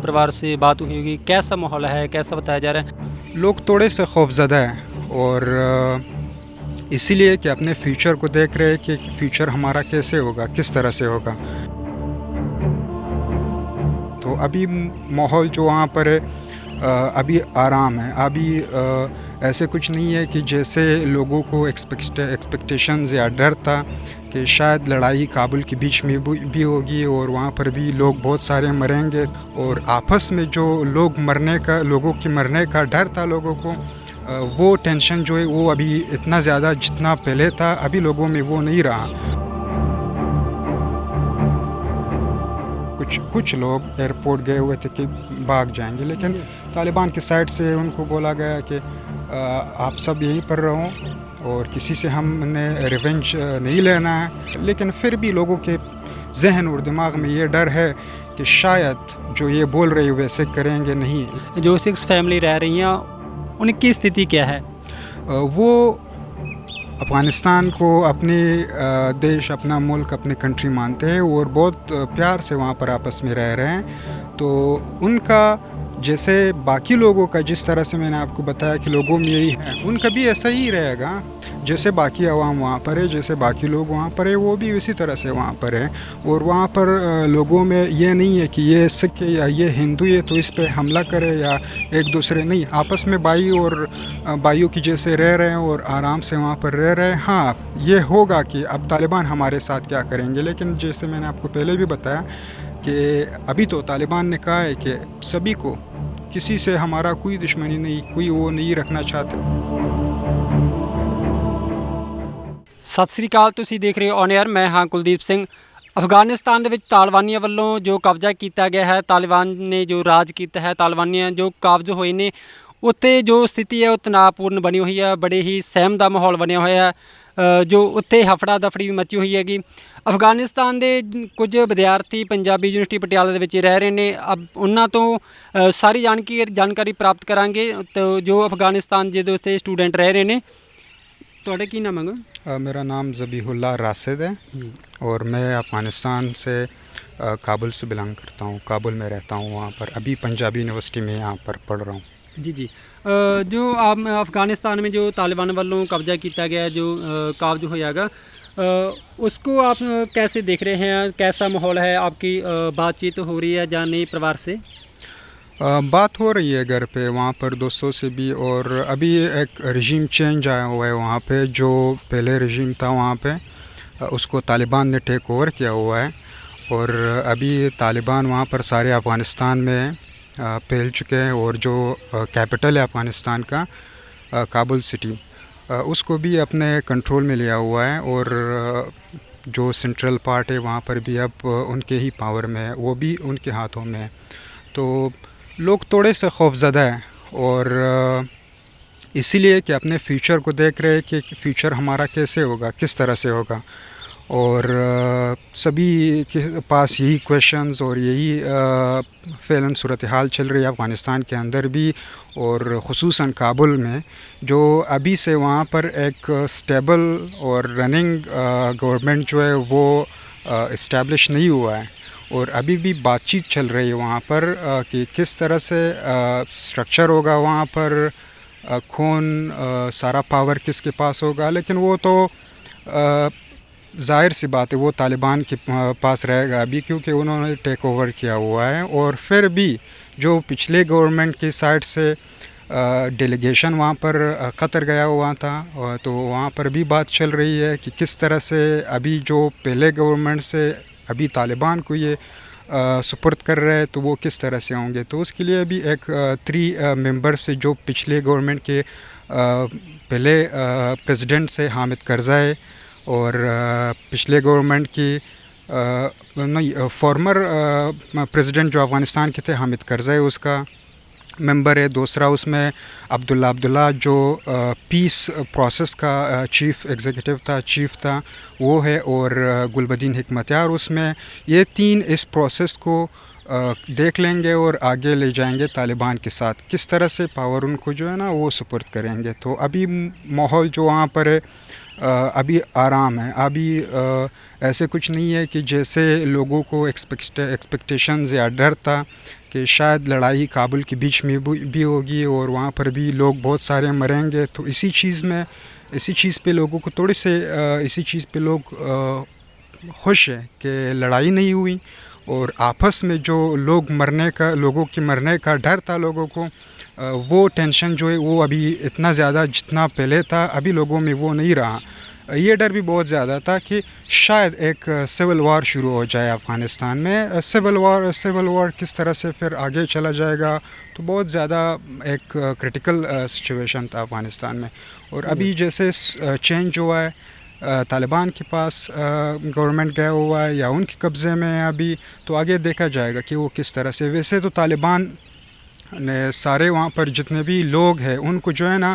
परिवार से बात हुई होगी, कैसा माहौल है, कैसा बताया जा रहा है? लोग थोड़े से खौफज़दा हैं और इसीलिए कि अपने फ्यूचर को देख रहे हैं कि फ्यूचर हमारा कैसे होगा, किस तरह से होगा। तो अभी माहौल जो वहाँ पर है अभी आराम है। अभी ऐसे कुछ नहीं है कि जैसे लोगों को एक्सपेक्टेशंस या डर था कि शायद लड़ाई काबुल के बीच में भी होगी और वहाँ पर भी लोग बहुत सारे मरेंगे, और आपस में जो लोगों के मरने का डर था लोगों को, वो टेंशन जो है वो अभी इतना ज़्यादा जितना पहले था अभी लोगों में वो नहीं रहा। कुछ लोग एयरपोर्ट गए हुए थे कि भाग जाएंगे, लेकिन तालिबान की साइड से उनको बोला गया कि आप सब यहीं पर रहो और किसी से हमने रिवेंज नहीं लेना है। लेकिन फिर भी लोगों के जहन और दिमाग में ये डर है कि शायद जो ये बोल रहे वैसे करेंगे नहीं। जो 6 फैमिली रह रही हैं उनकी स्थिति क्या है? वो अफ़गानिस्तान को अपने देश, अपना मुल्क, अपनी कंट्री मानते हैं और बहुत प्यार से वहाँ पर आपस में रह रहे हैं। तो उनका जैसे बाकी लोगों का, जिस तरह से मैंने आपको बताया कि लोगों में यही है, उनका भी ऐसा ही रहेगा। जैसे बाकी अवाम वहाँ पर है, जैसे बाकी लोग वहाँ पर है, वो भी उसी तरह से वहाँ पर है। और वहाँ पर लोगों में ये नहीं है कि ये सिख या ये हिंदू है तो इस पे हमला करे या एक दूसरे, नहीं, आपस में भाई और भाइयों की जैसे रह रहे हैं और आराम से वहाँ पर रह रहे हैं। हाँ, ये होगा कि अब तालिबान हमारे साथ क्या करेंगे, लेकिन जैसे मैंने आपको पहले भी बताया कि अभी तो तालिबान ने कहा है कि सभी को, किसी से हमारा कोई दुश्मनी नहीं, कोई वो नहीं रखना चाहते। ਸਤਿ ਸ੍ਰੀ ਅਕਾਲ, ਤੁਸੀਂ ਦੇਖ ਰਹੇ ਹੋ ਔਨ 에ਅਰ। ਮੈਂ ਹਾਂ ਕੁਲਦੀਪ ਸਿੰਘ। ਅਫਗਾਨਿਸਤਾਨ ਦੇ ਵਿੱਚ ਤਾਲਿਬਾਨੀਆਂ ਵੱਲੋਂ ਜੋ ਕਬਜ਼ਾ ਕੀਤਾ ਗਿਆ ਹੈ, ਤਾਲਿਬਾਨ ਨੇ ਜੋ ਰਾਜ ਕੀਤਾ ਹੈ, ਤਾਲਿਬਾਨੀਆਂ ਜੋ ਕਾਬਜ਼ ਹੋਏ ਨੇ, ਉੱਥੇ ਜੋ ਸਥਿਤੀ ਹੈ ਉਹ ਤਣਾਅਪੂਰਨ ਬਣੀ ਹੋਈ ਹੈ। ਬੜੇ ਹੀ ਸਹਿਮ ਦਾ ਮਾਹੌਲ ਬਣਿਆ ਹੋਇਆ ਹੈ। ਜੋ ਉੱਥੇ ਹਫੜਾ ਦਫੜੀ ਵੀ ਮਚੀ ਹੋਈ ਹੈਗੀ। ਅਫਗਾਨਿਸਤਾਨ ਦੇ ਕੁਝ ਵਿਦਿਆਰਥੀ ਪੰਜਾਬੀ ਯੂਨੀਵਰਸਿਟੀ ਪਟਿਆਲਾ ਦੇ ਵਿੱਚ ਰਹਿ ਰਹੇ ਨੇ। ਉਹਨਾਂ ਤੋਂ ਸਾਰੀ ਜਾਣਕਾਰੀ ਪ੍ਰਾਪਤ ਕਰਾਂਗੇ। ਤਾਂ ਜੋ ਅਫਗਾਨਿਸਤਾਨ ਜਿਹਦੇ ਉੱਥੇ ਸਟੂਡੈਂਟ ਰਹਿ ਰਹੇ ਨੇ। ਤੁਹਾਡਾ ਕੀ ਨਾਮ ਹੈਗਾ? मेरा नाम ज़बीहुल्लाह राशिद है और मैं अफ़गानिस्तान से काबुल से बिलोंग करता हूँ। काबुल में रहता हूँ, वहाँ पर अभी पंजाबी यूनिवर्सिटी में यहाँ पर पढ़ रहा हूँ। जी जी। जो आप अफ़गानिस्तान में जो तालिबान वालों कब्जा किया गया, जो काबज होयागा, उसको आप कैसे देख रहे हैं? कैसा माहौल है? आपकी बातचीत हो रही है या नहीं परिवार से? बात हो रही है घर पे, वहाँ पर दोस्तों से भी। और अभी एक रजीम चेंज आया हुआ है वहाँ पे। जो पहले रजीम था वहाँ पे, उसको तालिबान ने टेक ओवर किया हुआ है और अभी तालिबान वहाँ पर सारे अफ़गानिस्तान में फैल चुके हैं। और जो कैपिटल है अफ़गानिस्तान का, काबुल सिटी, उसको भी अपने कंट्रोल में लिया हुआ है। और जो सेंट्रल पार्ट है वहाँ पर भी अब उनके ही पावर में है, वो भी उनके हाथों में है। तो लोग थोड़े से खौफज़दा हैं और इसीलिए कि अपने फ्यूचर को देख रहे हैं कि फ्यूचर हमारा कैसे होगा, किस तरह से होगा। और सभी के पास यही क्वेश्चंस और यही फ़ैलन सूरत हाल चल रही है अफ़गानिस्तान के अंदर भी, और ख़ुसूसन काबुल में, जो अभी से वहाँ पर एक स्टेबल और रनिंग गवर्नमेंट जो है वो इस्टेब्लिश नहीं हुआ है। और अभी भी बातचीत चल रही है वहाँ पर कि किस तरह से स्ट्रक्चर होगा वहाँ पर, कौन सारा पावर किसके पास होगा। लेकिन वो तो ज़ाहिर सी बात है, वो तालिबान के पास रहेगा अभी, क्योंकि उन्होंने टेक ओवर किया हुआ है। और फिर भी जो पिछले गवर्नमेंट की साइड से डेलीगेशन वहाँ पर कतर गया हुआ था, तो वहाँ पर भी बात चल रही है कि किस तरह से अभी जो पहले गवर्नमेंट से अभी तालिबान को ये सुपुर्द कर रहे हैं, तो वो किस तरह से होंगे। तो उसके लिए अभी एक 3 मेंबर से, जो पिछले गवर्नमेंट के पहले प्रेसिडेंट से हामिद करज़ाई, और पिछले गवर्नमेंट की फॉर्मर प्रेसिडेंट जो अफ़गानिस्तान के थे हामिद करज़ाई, उसका मेंबर है। दूसरा उसमें अब्दुल्ला जो पीस प्रोसेस का चीफ़ एग्जीक्यूटिव था, चीफ़ था, वो है। और गुलबदीन हिकमतयार उसमें। ये 3 इस प्रोसेस को देख लेंगे और आगे ले जाएंगे तालिबान के साथ। किस तरह से पावर उनको जो है ना वो सुपुर्द करेंगे। तो अभी माहौल जो वहाँ पर है ابھی آرام ہے. ابھی ایسے کچھ نہیں ہے کہ جیسے لوگوں کو ایکسپیکٹیشنز یا ڈر تھا کہ شاید لڑائی کابل کے بیچ میں بھی ہوگی اور وہاں پر بھی لوگ بہت سارے مریں گے. تو اسی چیز پہ لوگوں کو تھوڑے سے اسی چیز پہ لوگ خوش ہیں کہ لڑائی نہیں ہوئی. اور آپس میں جو لوگوں کے مرنے کا ڈر تھا لوگوں کو, وہ ٹینشن جو ہے وہ ابھی اتنا زیادہ جتنا پہلے تھا ابھی لوگوں میں وہ نہیں رہا. یہ ڈر بھی بہت زیادہ تھا کہ شاید ایک سول وار شروع ہو جائے افغانستان میں. سول وار کس طرح سے پھر آگے چلا جائے گا, تو بہت زیادہ ایک کرٹیکل سچویشن تھا افغانستان میں. اور ابھی جیسے چینج ہوا ہے, طالبان کے پاس گورنمنٹ گیا ہوا ہے یا ان کے قبضے میں ہے ابھی, تو آگے دیکھا جائے گا کہ وہ کس طرح سے. ویسے تو طالبان نے سارے وہاں پر جتنے بھی لوگ ہیں ان کو جو ہے نا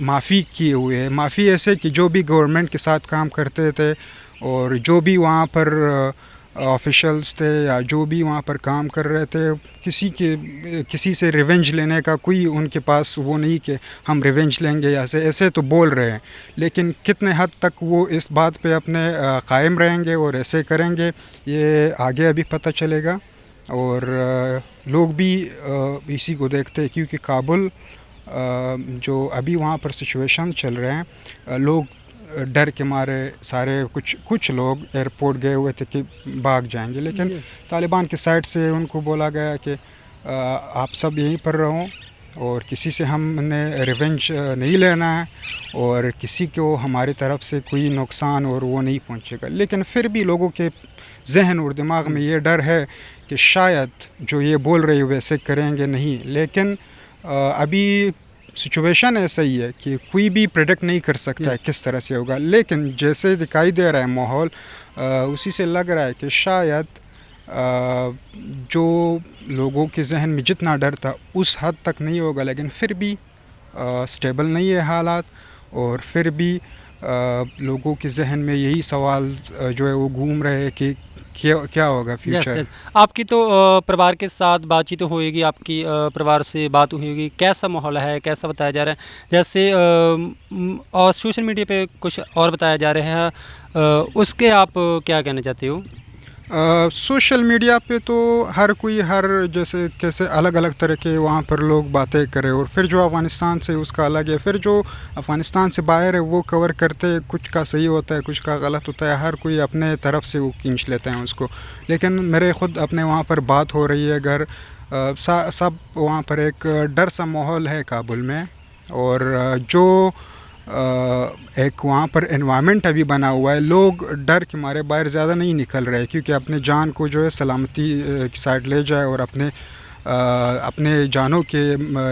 معافی کیے ہوئے ہیں. معافی ایسے کہ جو بھی گورنمنٹ کے ساتھ کام کرتے تھے اور جو بھی وہاں پر آفیشلز تھے یا جو بھی وہاں پر کام کر رہے تھے, کسی سے ریونج لینے کا کوئی ان کے پاس وہ نہیں کہ ہم ریونج لیں گے. ایسے تو بول رہے ہیں, لیکن کتنے حد تک وہ اس بات پہ اپنے قائم رہیں گے اور ایسے کریں گے یہ آگے ابھی پتہ چلے گا. اور لوگ بھی اسی کو دیکھتے ہیں کیونکہ کابل جو ابھی وہاں پر سچویشن چل رہے ہیں, لوگ ڈر کے مارے سارے کچھ لوگ ایئرپورٹ گئے ہوئے تھے کہ بھاگ جائیں گے, لیکن طالبان کی سائڈ سے ان کو بولا گیا کہ آپ سب یہیں پر رہو اور کسی سے ہم نے ریونج نہیں لینا ہے اور کسی کو ہماری طرف سے کوئی نقصان اور وہ نہیں پہنچے گا. لیکن پھر بھی لوگوں کے ذہن اور دماغ میں یہ ڈر ہے کہ شاید جو یہ بول رہے ویسے کریں گے نہیں. لیکن ابھی سچویشن ایسا ہی ہے کہ کوئی بھی پریڈکٹ نہیں کر سکتا ہے کس طرح سے ہوگا. لیکن جیسے دکھائی دے رہا ہے ماحول, اسی سے لگ رہا ہے کہ شاید جو لوگوں کے ذہن میں جتنا ڈر تھا اس حد تک نہیں ہوگا. لیکن پھر بھی سٹیبل نہیں ہے حالات, اور پھر بھی لوگوں کے ذہن میں یہی سوال جو ہے وہ گھوم رہے ہیں کہ کیا ہوگا فیوچر. آپ کی تو پریوار کے ساتھ بات چیت ہوئے گی, آپ کی پریوار سے بات ہوئی ہوگی, کیسا ماحول ہے, کیسا بتایا جا رہا ہے؟ جیسے اور سوشل میڈیا پہ کچھ اور بتایا جا رہا ہے, اس کے آپ کیا کہنا چاہتے ہو؟ سوشل میڈیا پہ تو ہر کوئی جیسے کیسے الگ الگ طرح کے وہاں پر لوگ باتیں کرے, اور پھر جو افغانستان سے اس کا الگ ہے, پھر جو افغانستان سے باہر ہے وہ کور کرتے, کچھ کا صحیح ہوتا ہے کچھ کا غلط ہوتا ہے, ہر کوئی اپنے طرف سے وہ کھینچ لیتے ہیں اس کو. لیکن میرے خود اپنے وہاں پر بات ہو رہی ہے, اگر سب وہاں پر ایک ڈر سا ماحول ہے کابل میں, اور جو ایک وہاں پر انوائرمنٹ ابھی بنا ہوا ہے, لوگ ڈر کے مارے باہر زیادہ نہیں نکل رہے کیونکہ اپنے جان کو جو ہے سلامتی کی سائڈ لے جائے اور اپنے جانوں کے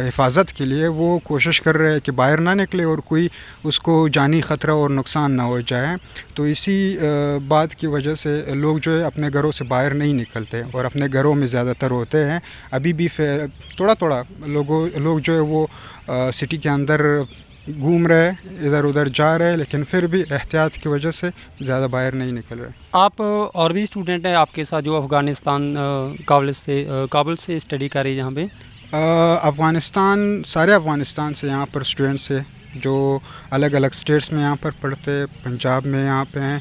حفاظت کے لیے وہ کوشش کر رہے ہیں کہ باہر نہ نکلے اور کوئی اس کو جانی خطرہ اور نقصان نہ ہو جائے. تو اسی بات کی وجہ سے لوگ جو ہے اپنے گھروں سے باہر نہیں نکلتے اور اپنے گھروں میں زیادہ تر ہوتے ہیں. ابھی بھی تھوڑا لوگ جو ہے وہ سٹی کے اندر گھوم رہے, ادھر ادھر جا رہے, لیکن پھر بھی احتیاط کی وجہ سے زیادہ باہر نہیں نکل رہے. آپ اور بھی اسٹوڈنٹ ہیں آپ کے ساتھ جو افغانستان کابل سے اسٹڈی کر رہی ہے یہاں پہ؟ سارے افغانستان سے یہاں پر اسٹوڈنٹس ہیں جو الگ الگ اسٹیٹس میں یہاں پر پڑھتے, پنجاب میں یہاں پہ ہیں,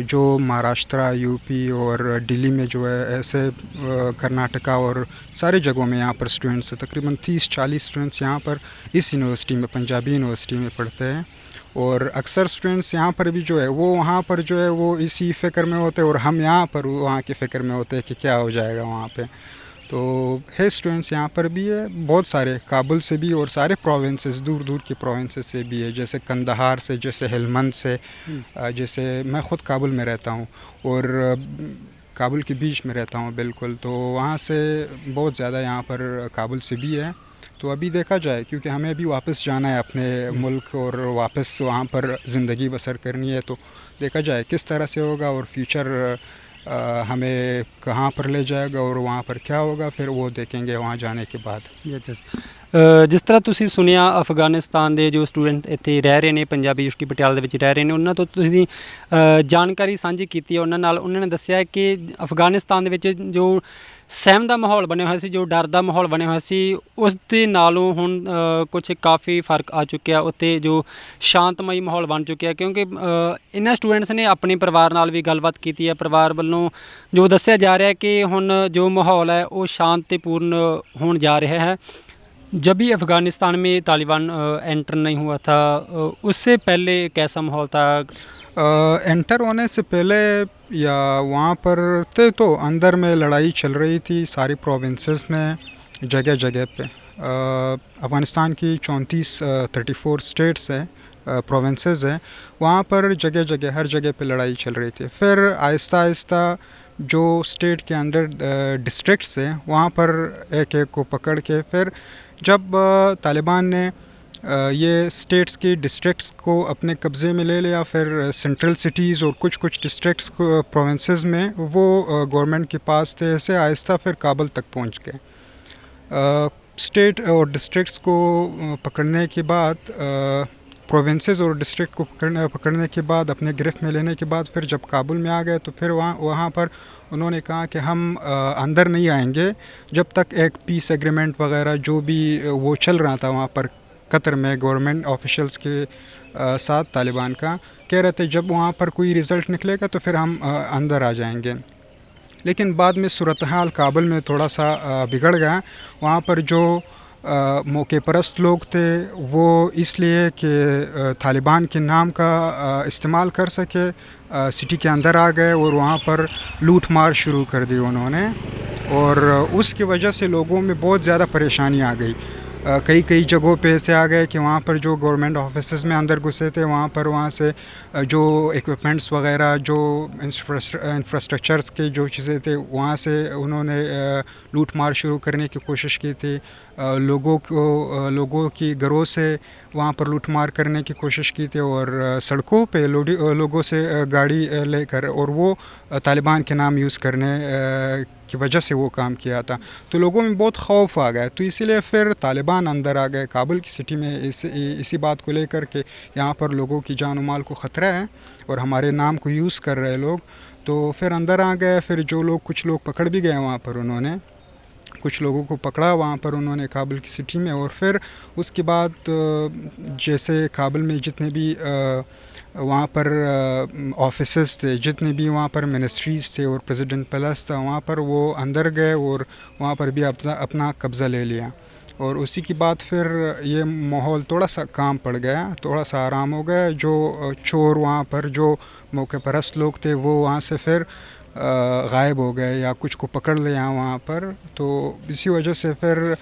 جو مہاراشٹرا, یو پی اور دلی میں جو ہے, ایسے کرناٹکا اور ساری جگہوں میں یہاں پر اسٹوڈنٹس ہیں. تقریباً 30-40 اسٹوڈنٹس یہاں پر اس یونیورسٹی میں, پنجابی یونیورسٹی میں پڑھتے ہیں. اور اکثر اسٹوڈنٹس یہاں پر بھی جو ہے وہ وہاں پر جو ہے وہ اسی فکر میں ہوتے ہیں, اور ہم یہاں پر وہاں کی فکر میں ہوتے ہیں کہ کیا ہو جائے گا وہاں پہ. تو ہے اسٹوڈنٹس یہاں پر بھی ہے بہت سارے, کابل سے بھی اور سارے پروونسز, دور دور کے پروونسز سے بھی ہے, جیسے کندہار سے, جیسے ہلمند سے, جیسے میں خود کابل میں رہتا ہوں اور کابل کے بیچ میں رہتا ہوں بالکل, تو وہاں سے بہت زیادہ یہاں پر کابل سے بھی ہے. تو ابھی دیکھا جائے کیونکہ ہمیں بھی واپس جانا ہے اپنے ملک اور واپس وہاں پر زندگی بسر کرنی ہے, تو دیکھا جائے کس طرح سے ہوگا اور فیوچر ہمیں کہاں پر لے جائے گا اور وہاں پر کیا ہوگا, پھر وہ دیکھیں گے وہاں جانے کے بعد. ਜਿਸ ਤਰ੍ਹਾਂ ਤੁਸੀਂ ਸੁਣਿਆ ਅਫਗਾਨਿਸਤਾਨ ਦੇ ਜੋ ਸਟੂਡੈਂਟ ਇੱਥੇ ਰਹਿ ਰਹੇ ਨੇ ਪੰਜਾਬੀ ਯੂਨੀਵਰਸਿਟੀ ਪਟਿਆਲਾ ਦੇ ਵਿੱਚ ਰਹਿ ਰਹੇ ਨੇ, ਉਹਨਾਂ ਤੋਂ ਤੁਸੀਂ ਜਾਣਕਾਰੀ ਸਾਂਝੀ ਕੀਤੀ ਹੈ ਉਹਨਾਂ ਨਾਲ। ਉਹਨਾਂ ਨੇ ਦੱਸਿਆ ਕਿ ਅਫਗਾਨਿਸਤਾਨ ਦੇ ਵਿੱਚ ਜੋ ਸਹਿਮ ਦਾ ਮਾਹੌਲ ਬਣਿਆ ਹੋਇਆ ਸੀ, ਜੋ ਡਰ ਦਾ ਮਾਹੌਲ ਬਣਿਆ ਹੋਇਆ ਸੀ, ਉਸ ਦੇ ਨਾਲੋਂ ਹੁਣ ਕੁਝ ਕਾਫੀ ਫਰਕ ਆ ਚੁੱਕਿਆ। ਉੱਥੇ ਜੋ ਸ਼ਾਂਤਮਈ ਮਾਹੌਲ ਬਣ ਚੁੱਕਿਆ, ਕਿਉਂਕਿ ਇਹਨਾਂ ਸਟੂਡੈਂਟਸ ਨੇ ਆਪਣੇ ਪਰਿਵਾਰ ਨਾਲ ਵੀ ਗੱਲਬਾਤ ਕੀਤੀ ਹੈ। ਪਰਿਵਾਰ ਵੱਲੋਂ ਜੋ ਦੱਸਿਆ ਜਾ ਰਿਹਾ ਕਿ ਹੁਣ ਜੋ ਮਾਹੌਲ है वो शांतिपूर्ण होने जा रहा है। जब भी अफ़गानिस्तान में तालिबान एंटर नहीं हुआ था, उससे पहले कैसा माहौल था? एंटर होने से पहले या वहाँ पर थे तो अंदर में लड़ाई चल रही थी सारी प्रोविंसेस में, जगह जगह पे। अफ़गानिस्तान की 34 स्टेट्स है, प्रोविंसेस हैं, वहाँ पर जगह जगह हर जगह पे लड़ाई चल रही थी। फिर आहिस्ता आहिस्ता जो स्टेट के अंदर डिस्ट्रिक्ट्स हैं वहाँ पर एक एक को पकड़ के, फिर जब तालिबान ने ये स्टेट्स की डिस्ट्रिक्ट्स को अपने कब्ज़े में ले लिया, फिर सेंट्रल सिटीज़ और कुछ डिस्ट्रिक्ट्स को प्रोविंसेस में वो गवर्नमेंट के पास थे, ऐसे आहिस्ता फिर काबुल तक पहुँच गए। स्टेट और डिस्ट्रिक्ट्स को पकड़ने के बाद, प्रोविंसेस और डिस्ट्रिक्ट को पकड़ने के बाद, अपने गिरफ्त में लेने के बाद, फिर जब काबुल में आ गए तो फिर वहाँ पर उन्होंने कहा कि हम अंदर नहीं आएंगे जब तक एक पीस एग्रीमेंट वगैरह जो भी वो चल रहा था वहाँ पर कतर में गवर्नमेंट ऑफिशियल्स के साथ तालिबान का, कह रहे थे जब वहाँ पर कोई रिज़ल्ट निकलेगा तो फिर हम अंदर आ जाएंगे। लेकिन बाद में सूरत हाल काबुल में थोड़ा सा बिगड़ गया। वहाँ पर जो मौके परस्त लोग थे वो इसलिए कि तालिबान के नाम का इस्तेमाल कर सके, सिटी के अंदर आ गए और वहाँ पर लूट मार शुरू कर दी उन्होंने, और उसकी वजह से लोगों में बहुत ज़्यादा परेशानी आ गई। कई जगहों पे ऐसे आ गए कि वहाँ पर जो गवर्नमेंट ऑफिसेस में अंदर घुसे थे वहाँ से जो इक्विपमेंट्स वगैरह, जो इंफ्रास्ट्रक्चर्स के जो चीज़ें थे वहाँ से उन्होंने लूट मार शुरू करने की कोशिश की थी। लोगों की घरों से वहाँ पर लूट मार करने की कोशिश की थी, और सड़कों पे लोगों से गाड़ी लेकर, और वो तालिबान के नाम यूज़ करने की वजह से वो काम किया था। तो लोगों में बहुत खौफ आ गया, तो इसीलिए फिर तालिबान अंदर आ गए काबुल की सिटी में, इसी बात को लेकर के यहाँ पर लोगों की जान और माल को ख़तरा है और हमारे नाम को यूज़ कर रहे लोग, तो फिर अंदर आ गए। फिर जो लोग, कुछ लोग पकड़ भी गए वहाँ पर, उन्होंने कुछ लोगों को पकड़ा वहाँ पर उन्होंने काबुल की सिटी में। और फिर उसके बाद जैसे काबुल में जितने भी वहाँ पर ऑफिसेस थे, जितने भी वहाँ पर मिनिस्ट्रीज़ थे और प्रेसिडेंट पैलेस था, वहाँ पर वो अंदर गए और वहाँ पर भी अपना कब्ज़ा ले लिया। और उसी के बाद फिर ये माहौल थोड़ा सा काम पड़ गया, थोड़ा सा आराम हो गया। जो चोर वहाँ पर, जो मौके परस्त लोग थे, वो वहाँ से फिर गायब हो गए या कुछ को पकड़ लिया वहाँ पर। तो इसी वजह से फिर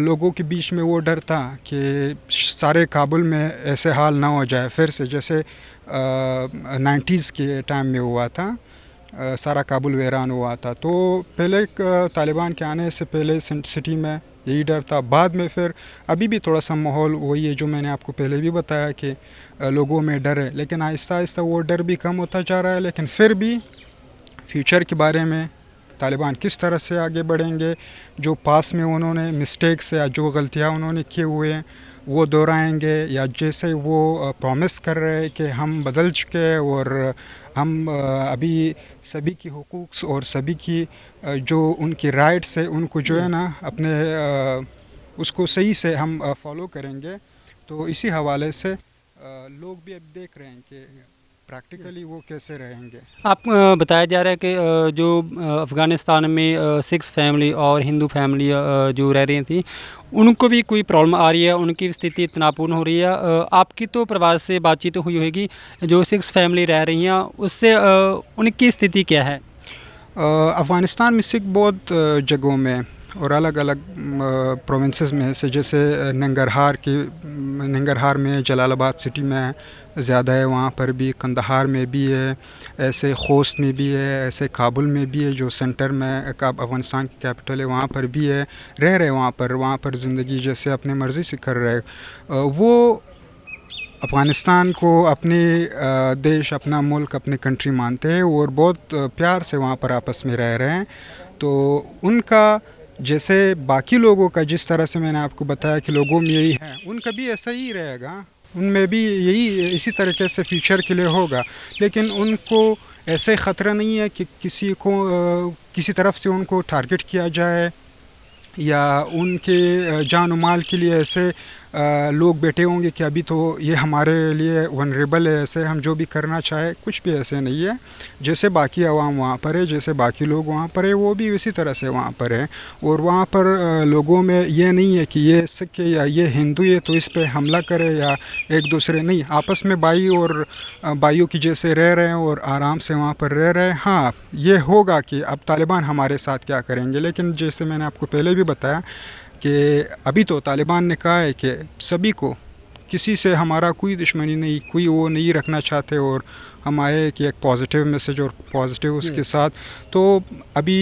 लोगों के बीच में वो डर था कि सारे काबुल में ऐसे हाल ना हो जाए फिर से, जैसे 90s के टाइम में हुआ था, सारा काबुल वीरान हुआ था। तो पहले तालिबान के आने से पहले सिटी में यही डर था। बाद में फिर अभी भी थोड़ा सा माहौल वही है जो मैंने आपको पहले भी बताया कि लोगों में डर है, लेकिन आहिस्ता आहिस्ता वो डर भी कम होता जा रहा है। लेकिन फिर भी फ्यूचर के बारे में तालिबान किस तरह से आगे बढ़ेंगे, जो पास में उन्होंने मिस्टेक्स या जो गलतियाँ उन्होंने किए हुए हैं वो दोहराएंगे, या जैसे वो प्रॉमिस कर रहे हैं कि हम बदल चुके हैं और हम अभी सभी की हुकूक और सभी की जो उनकी राइट्स है उनको जो है ना अपने उसको सही से हम फॉलो करेंगे। तो इसी हवाले से लोग भी अब देख रहे हैं कि प्रैक्टिकली वो कैसे रहेंगे। आप बताया जा रहा है कि जो अफ़गानिस्तान में सिक्स फैमिली और हिंदू फैमिली जो रह रही थी उनको भी कोई प्रॉब्लम आ रही है, उनकी स्थिति तनावपूर्ण हो रही है। आपकी तो परिवार से बातचीत हुई होगी, जो सिक्स फैमिली रह रही हैं उससे उनकी स्थिति क्या है? अफ़गानिस्तान में सिख बहुत जगहों में और अलग अलग प्रोविंसेस में से, जैसे नंगरहार में, जलालाबाद सिटी में ज़्यादा है, वहाँ पर भी कंदहार में भी है, ऐसे खोस्त में भी है, ऐसे काबुल में भी है जो सेंटर में अफ़गानिस्तान की कैपिटल है वहाँ पर भी है। रह रहे वहाँ पर ज़िंदगी जैसे अपने मर्ज़ी से कर रहे। वो अफ़गानिस्तान को अपने देश, अपना मुल्क, अपनी कंट्री मानते हैं और बहुत प्यार से वहाँ पर आपस में रह रहे हैं। तो उनका जैसे बाकी लोगों का जिस तरह से मैंने आपको बताया कि लोगों में यही है, उनका भी ऐसा ही रहेगा, उनमें भी यही इसी तरीके से फ्यूचर के लिए होगा। लेकिन उनको ऐसे ख़तरा नहीं है कि किसी तरफ से उनको टारगेट किया जाए या उनके जान और माल के लिए ऐसे लोग बैठे होंगे कि अभी तो ये हमारे लिए वनरेबल है, ऐसे हम जो भी करना चाहे, कुछ भी ऐसे नहीं है। जैसे बाकी आवाम वहाँ पर है, जैसे बाकी लोग वहाँ पर है, वो भी उसी तरह से वहाँ पर है। और वहाँ पर लोगों में ये नहीं है कि ये सिख है या ये हिंदू है तो इस पे हमला करे या एक दूसरे, नहीं, आपस में भाई और भाइयों की जैसे रह रहे हैं और आराम से वहाँ पर रह रहे हैं। हाँ, ये होगा कि अब तालिबान हमारे साथ क्या करेंगे, लेकिन जैसे मैंने आपको पहले भी बताया कि अभी तो तालिबान ने कहा है कि सभी को, किसी से हमारा कोई दुश्मनी नहीं, कोई वो नहीं रखना चाहते, और हम आए कि एक पॉजिटिव मैसेज और पॉजिटिव उसके साथ। तो अभी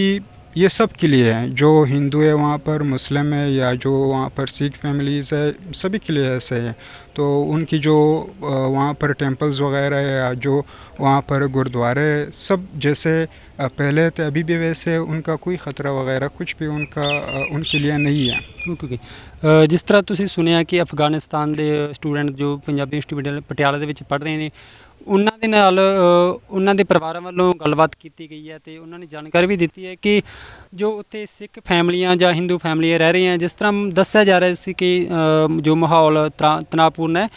ये सब के लिए है, जो हिंदू है वहाँ पर, मुस्लिम है या जो वहाँ पर सिख फैमिलीज़ है, सभी के लिए ऐसे है। तो उनकी जो वहाँ पर टेंपल्स वगैरह है या जो वहाँ पर गुरुद्वारे, सब जैसे पहले थे अभी भी वैसे, उनका कोई ख़तरा वगैरह कुछ भी उनके लिए नहीं है। ਓਕੇ ਜਿਸ ਤਰ੍ਹਾਂ ਤੁਸੀਂ ਸੁਣਿਆ ਕਿ ਅਫਗਾਨਿਸਤਾਨ ਦੇ ਸਟੂਡੈਂਟ ਜੋ ਪੰਜਾਬੀ ਯੂਨੀਵਰਸਿਟੀ ਪਟਿਆਲਾ ਦੇ ਵਿੱਚ ਪੜ੍ਹ ਰਹੇ ਨੇ, ਉਹਨਾਂ ਦੇ ਨਾਲ ਉਹਨਾਂ ਦੇ ਪਰਿਵਾਰਾਂ ਵੱਲੋਂ ਗੱਲਬਾਤ ਕੀਤੀ ਗਈ ਹੈ ਅਤੇ ਉਹਨਾਂ ਨੇ ਜਾਣਕਾਰੀ ਵੀ ਦਿੱਤੀ ਹੈ ਕਿ ਜੋ ਉੱਥੇ ਸਿੱਖ ਫੈਮਲੀਆਂ ਜਾਂ ਹਿੰਦੂ ਫੈਮਲੀਆਂ ਰਹਿ ਰਹੀਆਂ, ਜਿਸ ਤਰ੍ਹਾਂ ਦੱਸਿਆ ਜਾ ਰਿਹਾ ਸੀ ਕਿ ਜੋ ਮਾਹੌਲ ਤਣਾਅਪੂਰਨ ਹੈ,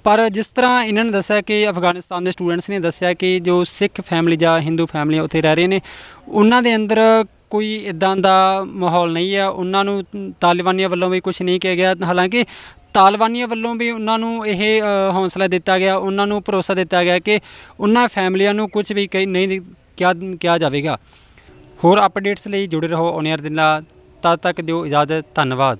ਪਰ ਜਿਸ ਤਰ੍ਹਾਂ ਇਹਨਾਂ ਨੇ ਦੱਸਿਆ ਕਿ ਅਫਗਾਨਿਸਤਾਨ ਦੇ ਸਟੂਡੈਂਟਸ ਨੇ ਦੱਸਿਆ ਕਿ ਜੋ ਸਿੱਖ ਫੈਮਲੀ ਜਾਂ ਹਿੰਦੂ ਫੈਮਲੀਆਂ ਉੱਥੇ ਰਹਿ ਰਹੇ ਨੇ, ਉਹਨਾਂ ਦੇ ਅੰਦਰ ਕੋਈ ਇੱਦਾਂ ਦਾ ਮਾਹੌਲ ਨਹੀਂ ਹੈ। ਉਹਨਾਂ ਨੂੰ ਤਾਲਿਬਾਨੀਆਂ ਵੱਲੋਂ ਵੀ ਕੁਛ ਨਹੀਂ ਕਿਹਾ ਗਿਆ, ਹਾਲਾਂਕਿ ਤਾਲਿਬਾਨੀਆਂ ਵੱਲੋਂ ਵੀ ਉਹਨਾਂ ਨੂੰ ਇਹ ਹੌਸਲਾ ਦਿੱਤਾ ਗਿਆ, ਉਹਨਾਂ ਨੂੰ ਭਰੋਸਾ ਦਿੱਤਾ ਗਿਆ ਕਿ ਉਹਨਾਂ ਫੈਮਲੀਆਂ ਨੂੰ ਕੁਝ ਵੀ ਨਹੀਂ ਕਿਹਾ ਜਾਵੇਗਾ। ਹੋਰ ਅਪਡੇਟਸ ਲਈ ਜੁੜੇ ਰਹੋ ਔਨ ਏਅਰ ਦੇ ਨਾਲ, ਤਦ ਤੱਕ ਦਿਓ ਇਜਾਜ਼ਤ, ਧੰਨਵਾਦ।